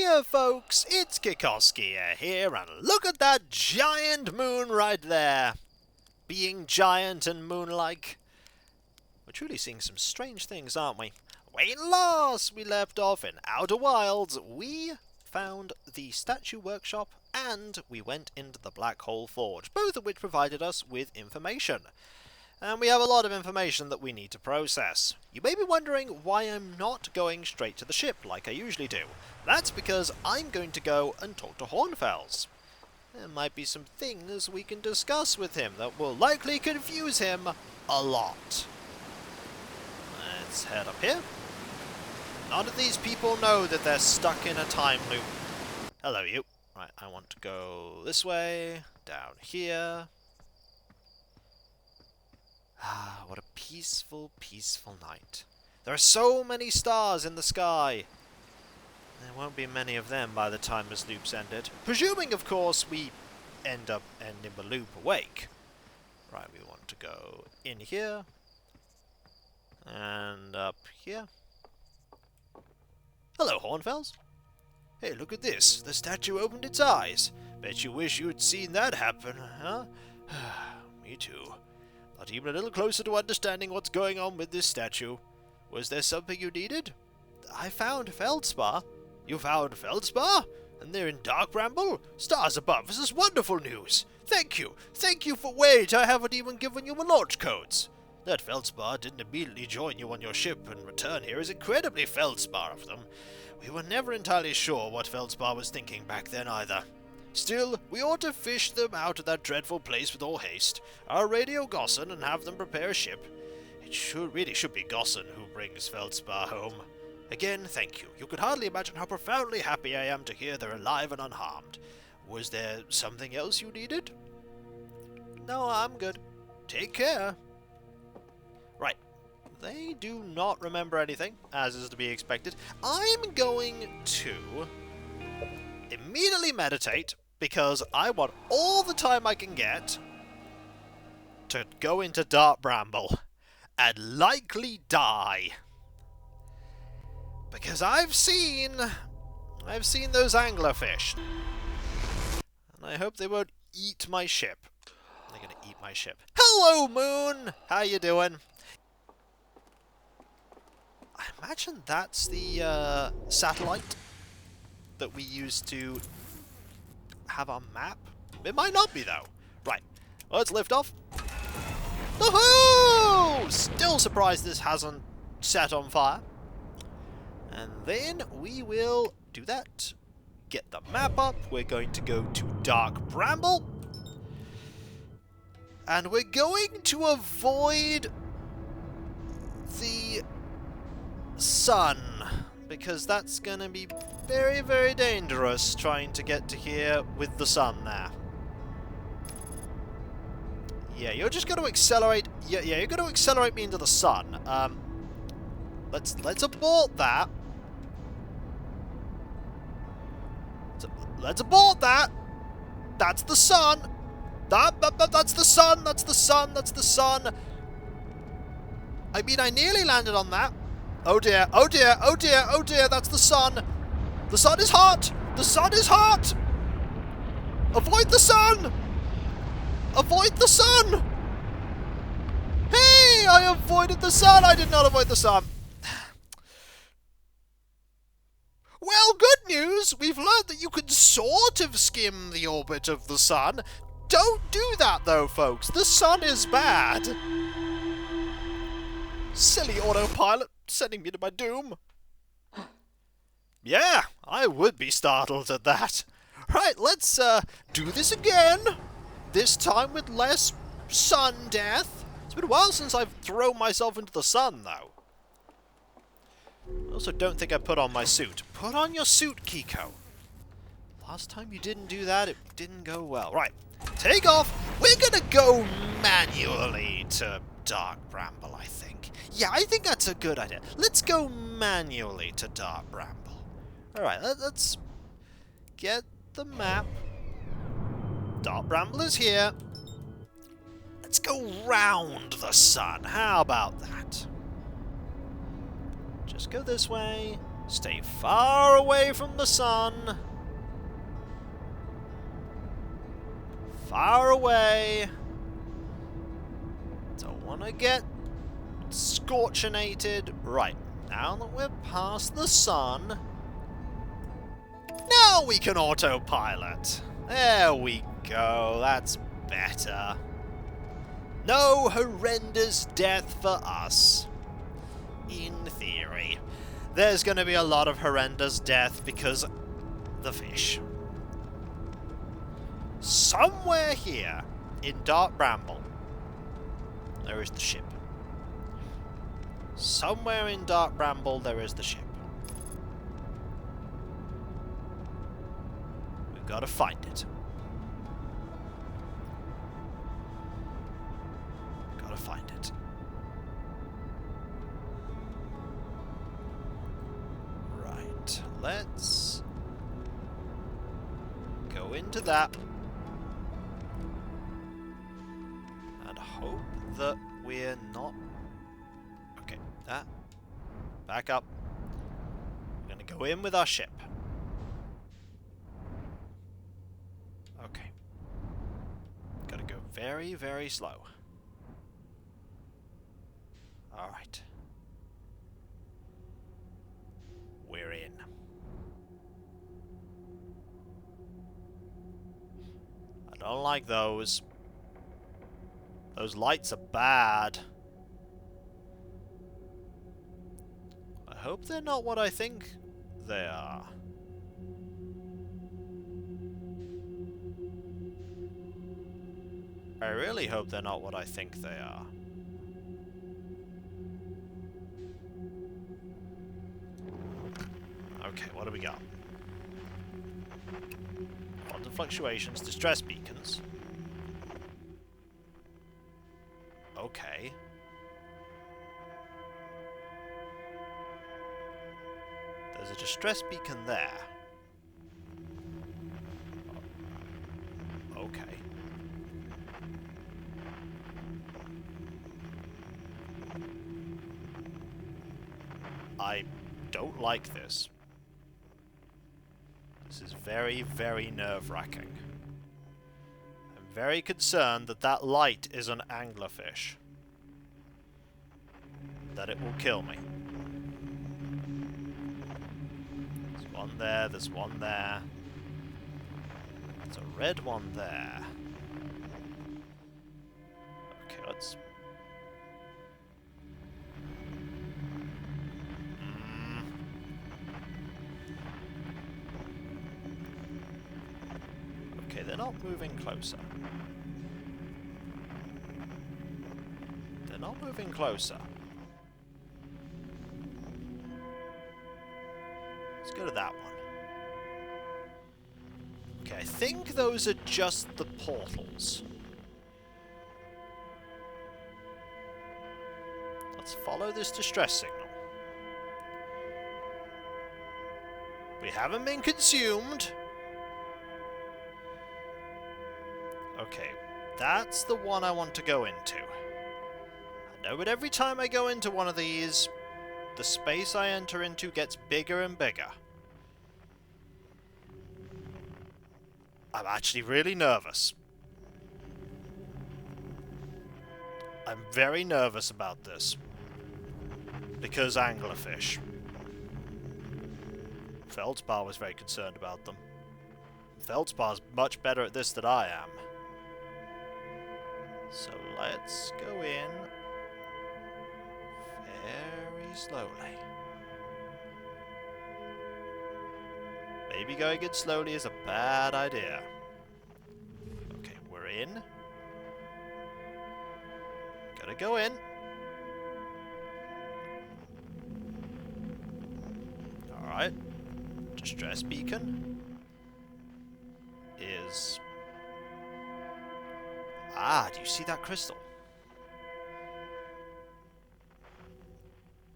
Hiya folks, it's Kikoskia here, and look at that giant moon right there. Being giant and moon-like. We're truly seeing some strange things, aren't we? When last we left off in Outer Wilds, we found the statue workshop and we went into the Black Hole Forge, both of which provided us with information. And we have a lot of information that we need to process. You may be wondering why I'm not going straight to the ship like I usually do. That's because I'm going to go and talk to Hornfels. There might be some things we can discuss with him that will likely confuse him a lot. Let's head up here. None of these people know that they're stuck in a time loop. Hello, you. Right, I want to go this way, down here. Ah, what a peaceful, peaceful night. There are so many stars in the sky. There won't be many of them by the time this loop's ended. Presuming, of course, we end up ending the loop awake. Right, we want to go in here. And up here. Hello, Hornfels. Hey, look at this. The statue opened its eyes. Bet you wish you'd seen that happen, huh? Me too. Not even a little closer to understanding what's going on with this statue. Was there something you needed? I found Feldspar. You found Feldspar? And they're in Dark Bramble? Stars above, this is wonderful news. Thank you. Thank you for wait, I haven't even given you my launch codes. That Feldspar didn't immediately join you on your ship and return here is incredibly Feldspar of them. We were never entirely sure what Feldspar was thinking back then either. Still, we ought to fish them out of that dreadful place with all haste. I'll radio Gosson and have them prepare a ship. It really should be Gosson who brings Feldspar home. Again, thank you. You could hardly imagine how profoundly happy I am to hear they're alive and unharmed. Was there something else you needed? No, I'm good. Take care. Right. They do not remember anything, as is to be expected. I'm going to immediately meditate, because I want all the time I can get to go into Dark Bramble and likely die. Because I've seen those anglerfish. And I hope they won't eat my ship. They're going to eat my ship. Hello, Moon! How you doing? I imagine that's the satellite that we used to have our map. It might not be, though. Right. Well, let's lift off. Woohoo! Still surprised this hasn't set on fire. And then we will do that. Get the map up. We're going to go to Dark Bramble. And we're going to avoid the sun, because that's going to be very, very dangerous trying to get to here with the sun there. Yeah, you're just going to accelerate. Yeah, you're going to accelerate me into the sun. Let's abort that. Let's abort that. That's the sun. That's the sun. That's the sun. That's the sun. I mean, I nearly landed on that. Oh dear, oh dear, oh dear, oh dear, that's the sun. The sun is hot! The sun is hot! Avoid the sun! Avoid the sun! Hey, I avoided the sun! I did not avoid the sun. Well, good news! We've learned that you can sort of skim the orbit of the sun. Don't do that, though, folks. The sun is bad. Silly autopilot. Sending me to my doom. Yeah, I would be startled at that. Right, let's do this again. This time with less sun death. It's been a while since I've thrown myself into the sun, though. I also don't think I put on my suit. Put on your suit, Kiko. Last time you didn't do that, it didn't go well. Right, take off. We're gonna go manually to Dark Bramble, I think. Yeah, I think that's a good idea. Let's go manually to Dark Bramble. Alright, let's get the map. Dark Bramble is here. Let's go round the sun. How about that? Just go this way. Stay far away from the sun. Far away. Don't want to get scorchinated. Right, now that we're past the sun, now we can autopilot. There we go, that's better. No horrendous death for us. In theory. There's going to be a lot of horrendous death because the fish. Somewhere here in Dark Bramble, there is the ship. Somewhere in Dark Bramble, there is the ship. We've got to find it. Gotta find it. Right, let's go into that. And hope that we're not... Okay, that. Back up. We're gonna go in with our ship. Okay. Gotta go very, very slow. Alright. We're in. I don't like those. Those lights are bad. I hope they're not what I think they are. I really hope they're not what I think they are. Okay, what do we got? Quantum fluctuations, distress beacons. Okay. There's a distress beacon there. Okay. I don't like this. This is very, very nerve-wracking. I'm very concerned that that light is an anglerfish. That it will kill me. There's one there, there's one there. There's a red one there. Okay, let's... Okay, they're not moving closer. They're not moving closer. Let's go to that one. Okay, I think those are just the portals. Let's follow this distress signal. We haven't been consumed. Okay, that's the one I want to go into. I know, but every time I go into one of these, the space I enter into gets bigger and bigger. I'm actually really nervous. I'm very nervous about this. Because anglerfish. Feldspar was very concerned about them. Feldspar's much better at this than I am. So let's go in very slowly. Maybe going in slowly is a bad idea. Okay, we're in. Gotta go in. Alright. Distress beacon is... Ah, do you see that crystal?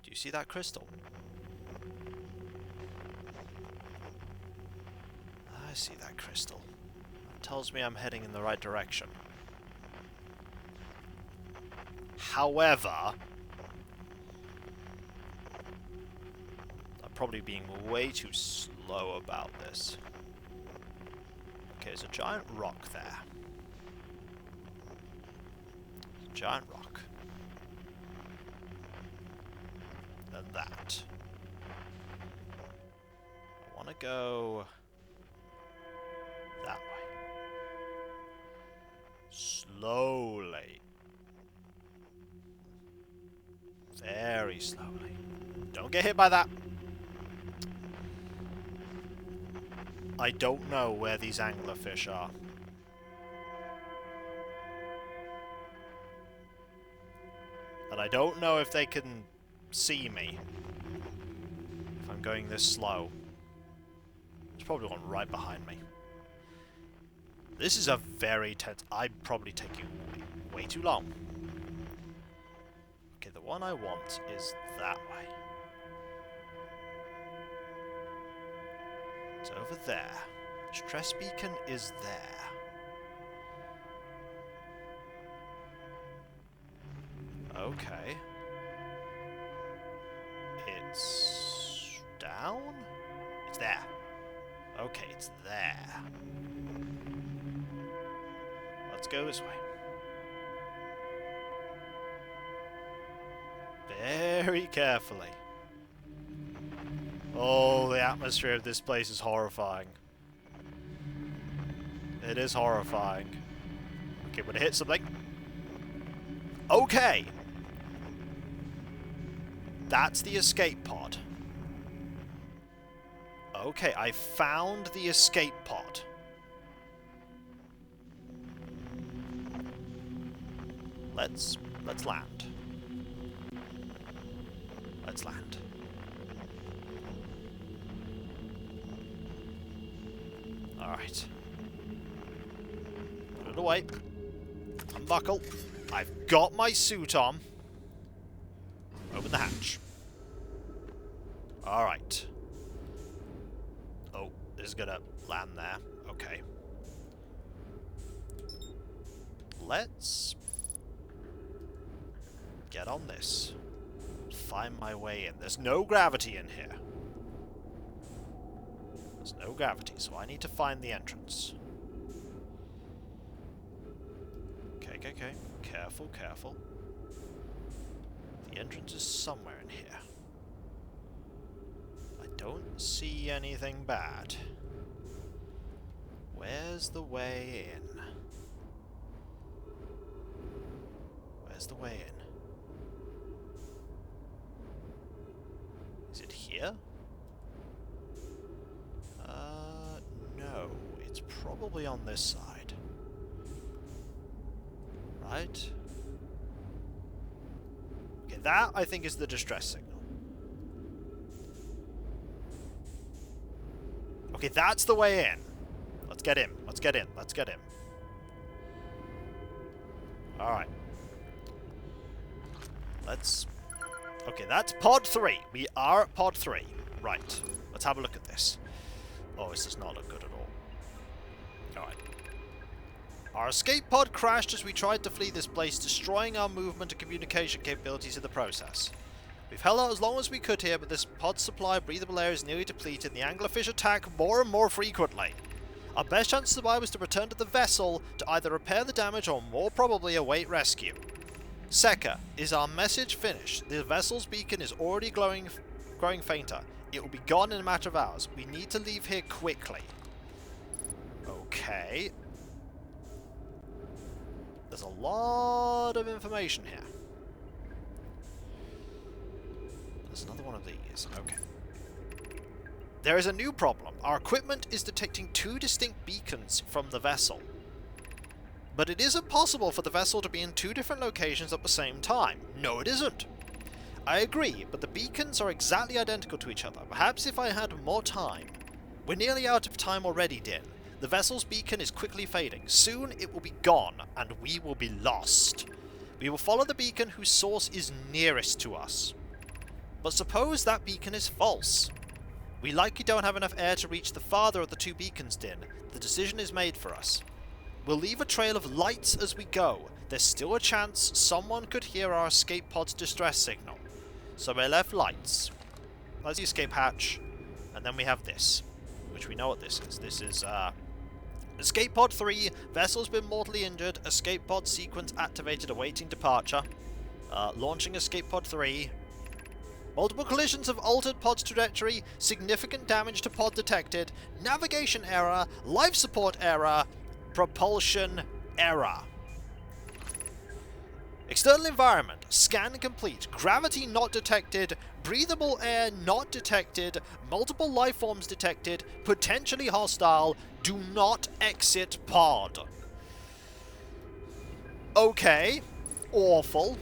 Do you see that crystal? I see that crystal. It tells me I'm heading in the right direction. However, I probably being way too slow about this. Okay, there's a giant rock there. Giant rock. And that. I want to go that way. Slowly. Very slowly. Don't get hit by that. I don't know where these anglerfish are. And I don't know if they can see me if I'm going this slow. There's probably one right behind me. This is a very tense... I'm probably taking way too long. Okay, the one I want is that way. It's over there. Stress beacon is there. Okay. It's down? It's there. Okay, it's there. Let's go this way. Very carefully. Oh, the atmosphere of this place is horrifying. It is horrifying. Okay, we're gonna hit something. Okay! That's the escape pod. Okay, I found the escape pod. Let's land. Let's land. Alright. Put it away. Unbuckle. I've got my suit on. Open the hatch. Alright. Oh, this is gonna land there. Okay. Let's get on this. Find my way in. There's no gravity in here. There's no gravity, so I need to find the entrance. Okay, okay, okay. Careful, careful. The entrance is somewhere in here. I don't see anything bad. Where's the way in? Where's the way in? Is it here? No. It's probably on this side. Right? Okay, that I think is the distress signal. Okay, that's the way in. Let's get in. Let's get in. Let's get in. Alright. Let's... Okay, that's pod 3. We are at pod 3. Right. Let's have a look at this. Oh, this does not look good at all. Alright. Our escape pod crashed as we tried to flee this place, destroying our movement and communication capabilities in the process. We've held out as long as we could here, but this pod's supply of breathable air is nearly depleted, and the anglerfish attack more and more frequently. Our best chance to survive is to return to the vessel to either repair the damage or more probably await rescue. Seka, is our message finished? The vessel's beacon is already growing fainter. It will be gone in a matter of hours. We need to leave here quickly. Okay. There's a lot of information here. There's another one of these. Okay. There is a new problem. Our equipment is detecting 2 distinct beacons from the vessel. But it isn't possible for the vessel to be in 2 different locations at the same time. No, it isn't. I agree, but the beacons are exactly identical to each other. Perhaps if I had more time. We're nearly out of time already, Din. The vessel's beacon is quickly fading. Soon it will be gone, and we will be lost. We will follow the beacon whose source is nearest to us. But suppose that beacon is false. We likely don't have enough air to reach the farther of the 2 beacons, Din. The decision is made for us. We'll leave a trail of lights as we go. There's still a chance someone could hear our escape pod's distress signal. So I left lights. That's the escape hatch. And then we have this, which we know what this is. This is, Escape Pod 3, vessel's been mortally injured, escape pod sequence activated awaiting departure. Launching Escape Pod 3. Multiple collisions have altered pod's trajectory, significant damage to pod detected, navigation error, life support error, propulsion error. External environment, scan complete, gravity not detected, breathable air not detected, multiple life forms detected, potentially hostile, do not exit pod. Okay, awful.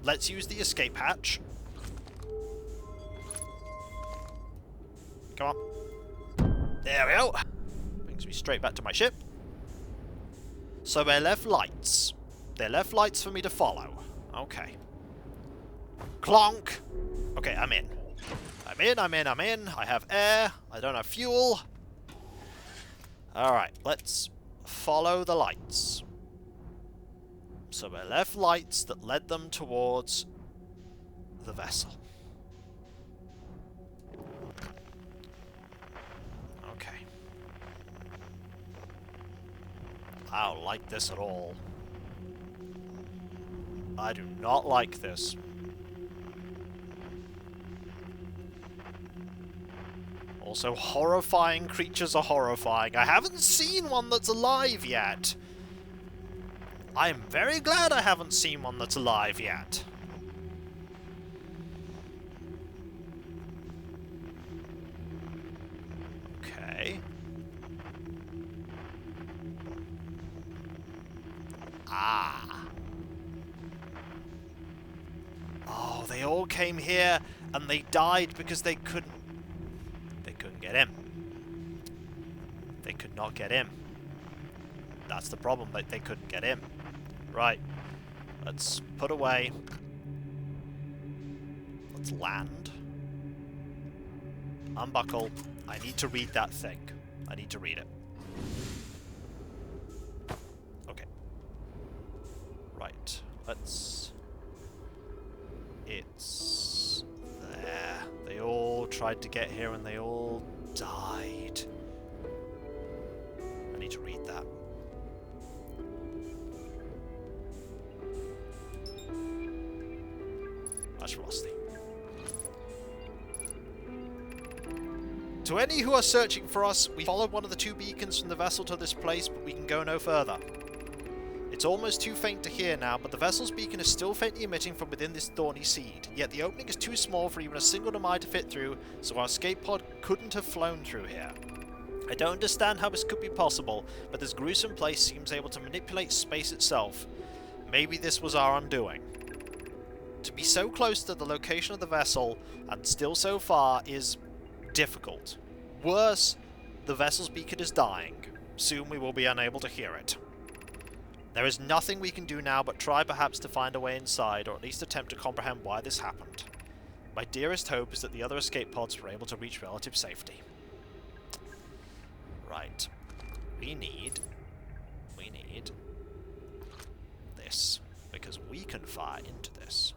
Let's use the escape hatch. Come on. There we go. Brings me straight back to my ship. So they left lights. They left lights for me to follow. Okay. Clonk. Okay, I'm in. I'm in. I have air. I don't have fuel. Alright, let's follow the lights. So they left lights that led them towards the vessel. Okay. I don't like this at all. I do not like this. Also, horrifying creatures are horrifying. I haven't seen one that's alive yet. I am very glad I haven't seen one that's alive yet. Okay. Ah. Oh, they all came here and they died because they couldn't get in. They could not get in. That's the problem, they couldn't get in. Right. Let's put away. Let's land. Unbuckle. I need to read that thing. I need to read it. Okay. Right. Let's... It's... there. They all tried to get here and they all died. I need to read that. That's rusty. To any who are searching for us, we followed one of the two beacons from the vessel to this place, but we can go no further. It's almost too faint to hear now, but the vessel's beacon is still faintly emitting from within this thorny seed, yet the opening is too small for even a single Nomai to fit through, so our escape pod couldn't have flown through here. I don't understand how this could be possible, but this gruesome place seems able to manipulate space itself. Maybe this was our undoing. To be so close to the location of the vessel, and still so far, is difficult. Worse, the vessel's beacon is dying. Soon we will be unable to hear it. There is nothing we can do now but try perhaps to find a way inside, or at least attempt to comprehend why this happened. My dearest hope is that the other escape pods were able to reach relative safety. Right. We need this, because we can fire into this.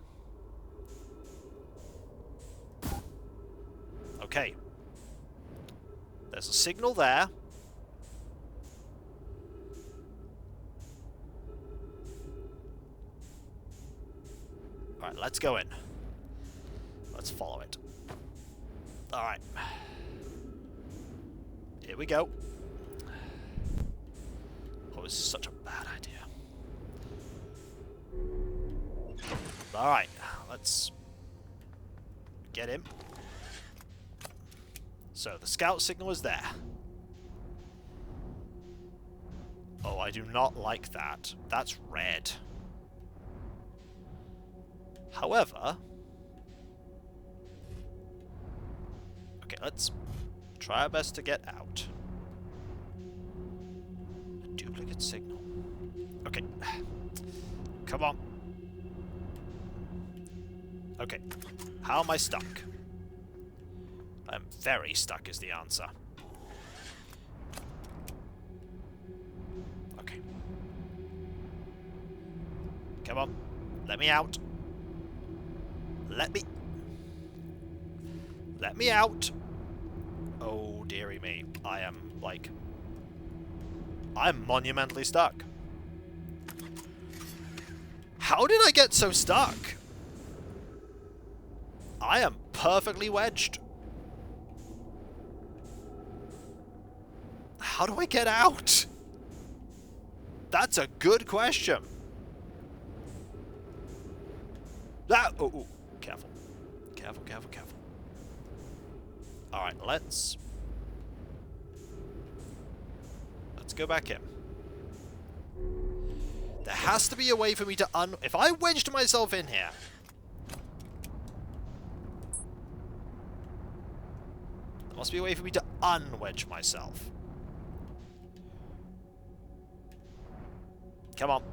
Okay. There's a signal there. Alright, let's go in. Let's follow it. Alright. Here we go. Oh, this is such a bad idea. Alright, let's get him. So, the scout signal is there. Oh, I do not like that. That's red. However... Okay, let's try our best to get out. A duplicate signal. Okay. Come on. Okay. How am I stuck? I'm very stuck is the answer. Okay. Come on. Let me out. Let me... Let me out. Oh, dearie me. I am, like... I'm monumentally stuck. How did I get so stuck? I am perfectly wedged. How do I get out? That's a good question. That... Oh, oh, careful. Careful, careful, careful. Alright, let's go back in. There has to be a way for me to if I wedged myself in here... There must be a way for me to unwedge myself. Come on.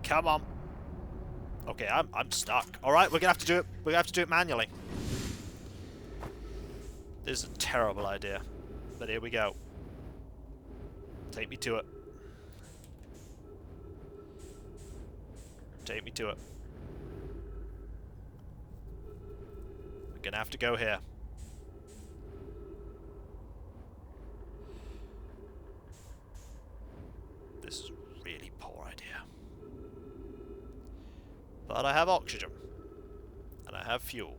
Come on. Okay, I'm stuck. Alright, we're gonna have to do it. We're gonna have to do it manually. This is a terrible idea. But here we go. Take me to it. Take me to it. We're gonna have to go here. This is a really poor idea. But I have oxygen. And I have fuel.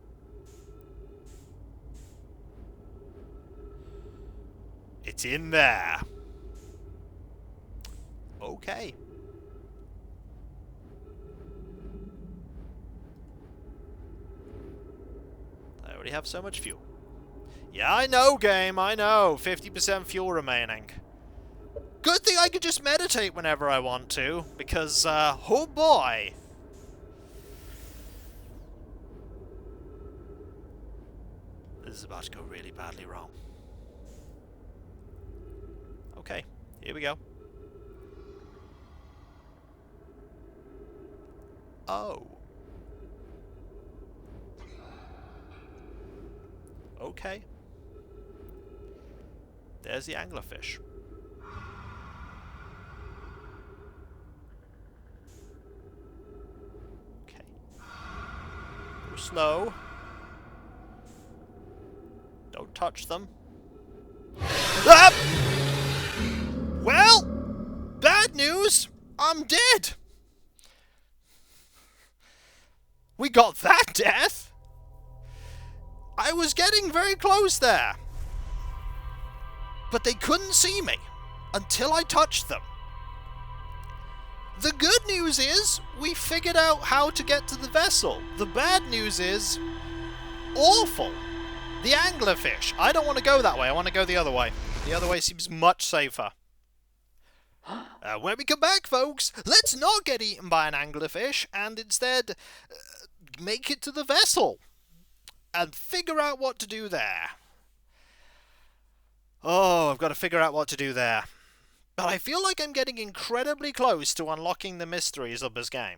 It's in there. Okay. I already have so much fuel. Yeah, I know, game, I know. 50% fuel remaining. Good thing I can just meditate whenever I want to, because, oh boy. This is about to go really badly wrong. Okay, here we go. Oh. Okay. There's the anglerfish. Okay. Go slow. Don't touch them. Ah! Well, bad news. I'm dead. We got that death. I was getting very close there. But they couldn't see me until I touched them. The good news is we figured out how to get to the vessel. The bad news is awful. The anglerfish. I don't want to go that way. I want to go the other way. The other way seems much safer. When we come back, folks, let's not get eaten by an anglerfish and instead make it to the vessel and figure out what to do there. Oh, I've got to figure out what to do there. But I feel like I'm getting incredibly close to unlocking the mysteries of this game.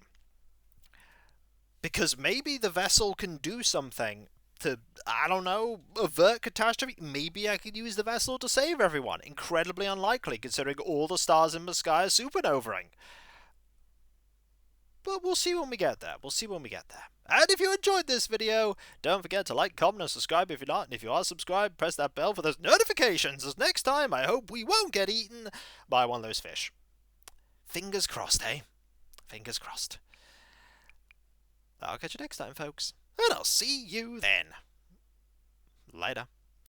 Because maybe the vessel can do something to, I don't know, avert catastrophe. Maybe I could use the vessel to save everyone. Incredibly unlikely, considering all the stars in the sky are supernovaing. But we'll see when we get there. We'll see when we get there. And if you enjoyed this video, don't forget to like, comment, and subscribe if you're not. And if you are subscribed, press that bell for those notifications, as next time I hope we won't get eaten by one of those fish. Fingers crossed, eh? Fingers crossed. I'll catch you next time, folks. And I'll see you then. Later.